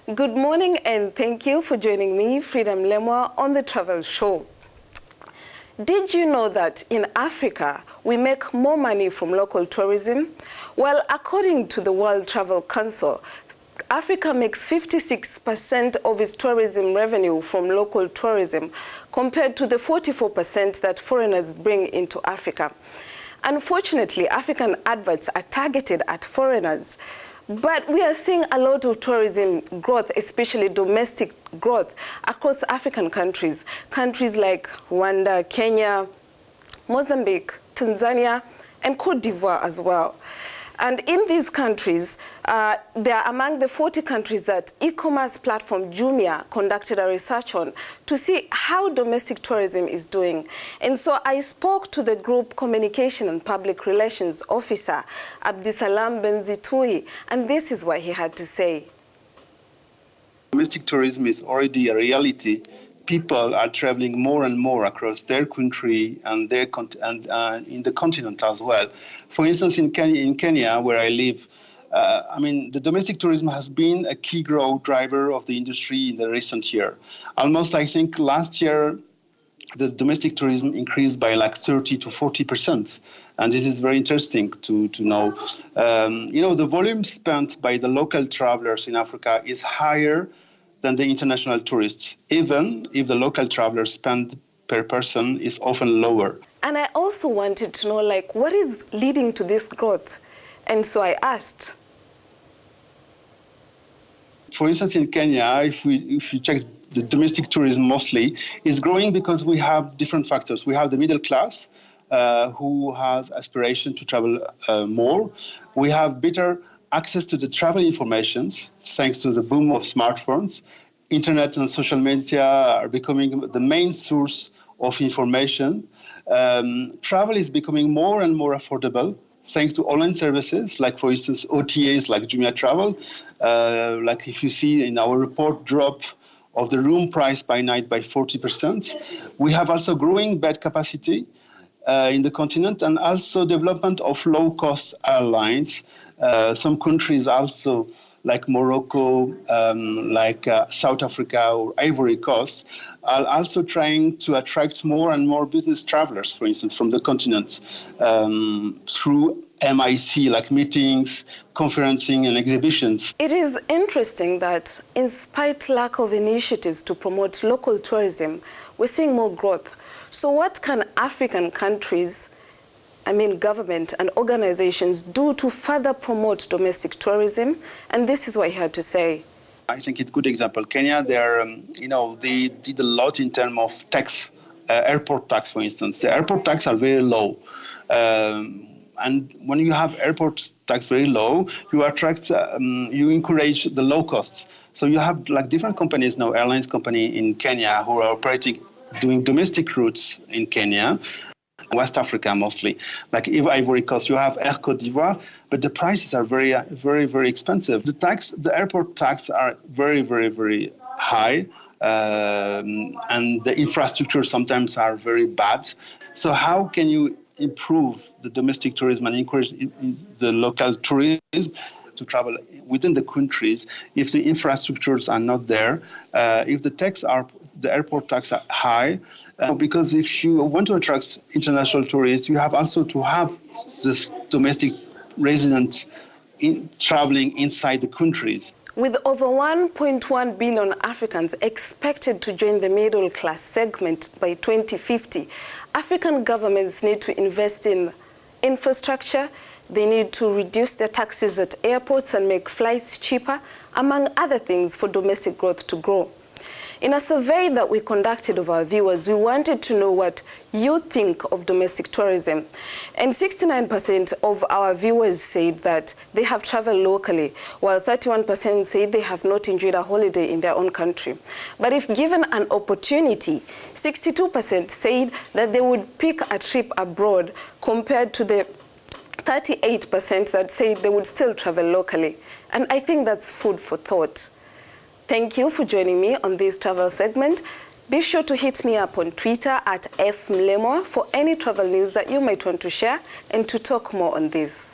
Good morning and thank you for joining me, Freedom Lemwa, on the Travel Show. Did you know that in Africa, we make more money from local tourism? Well, according to the World Travel Council, Africa makes 56% of its tourism revenue from local tourism, compared to the 44% that foreigners bring into Africa. Unfortunately, African adverts are targeted at foreigners. But we are seeing a lot of tourism growth, especially domestic growth, across African countries. Countries like Rwanda, Kenya, Mozambique, Tanzania, and Cote d'Ivoire as well. And in these countries, they are among the 40 countries that e-commerce platform Jumia conducted a research on to see how domestic tourism is doing. And so I spoke to the group communication and public relations officer, Abdisalam Benzitui, and this is what he had to say. Domestic tourism is already a reality. People are traveling more and more across their country and in the continent as well. For instance, in Kenya, where I live, the domestic tourism has been a key growth driver of the industry in the recent year. Almost, I think, last year, the domestic tourism increased by like 30 to 40%. And this is very interesting to know. The volume spent by the local travelers in Africa is higher than the international tourists, even if the local traveler spend per person is often lower. And I also wanted to know, what is leading to this growth? And so I asked. For instance, in Kenya, if you check the domestic tourism mostly, is growing because we have different factors. We have the middle class who has aspiration to travel more. We have better access to the travel informations, thanks to the boom of smartphones. Internet and social media are becoming the main source of information. Travel is becoming more and more affordable, thanks to online services, like, for instance, OTAs like Jumia Travel. Like if you see in our report, drop of the room price by night by 40%. We have also growing bed capacity in the continent, and also development of low-cost airlines. Some countries also, like Morocco, South Africa or Ivory Coast, are also trying to attract more and more business travelers, for instance, from the continent through MIC, like meetings, conferencing, and exhibitions. It is interesting that in spite lack of initiatives to promote local tourism, we're seeing more growth. So what can African countries, government and organizations do to further promote domestic tourism? And this is what he had to say. I think it's a good example. Kenya, they did a lot in terms of tax, airport tax, for instance. The airport tax are very low. And when you have airport tax very low, you encourage the low costs. So you have different companies now, airlines company in Kenya who are doing domestic routes in Kenya, West Africa mostly. Like Ivory Coast, you have Air Cote d'Ivoire, but the prices are very, very, very expensive. The airport tax are very, very, very high, and the infrastructure sometimes are very bad. So how can you improve the domestic tourism and encourage the local tourism to travel within the countries if the infrastructures are not there, if the airport tax are high? Because if you want to attract international tourists, you have also to have this domestic residents traveling inside the countries. With over 1.1 billion Africans expected to join the middle class segment by 2050, African governments need to invest in infrastructure. They need to reduce their taxes at airports and make flights cheaper, among other things, for domestic growth to grow. In a survey that we conducted of our viewers, we wanted to know what you think of domestic tourism. And 69% of our viewers said that they have traveled locally, while 31% said they have not enjoyed a holiday in their own country. But if given an opportunity, 62% said that they would pick a trip abroad, compared to the 38% that said they would still travel locally. And I think that's food for thought. Thank you for joining me on this travel segment. Be sure to hit me up on Twitter @FMlemwa for any travel news that you might want to share and to talk more on this.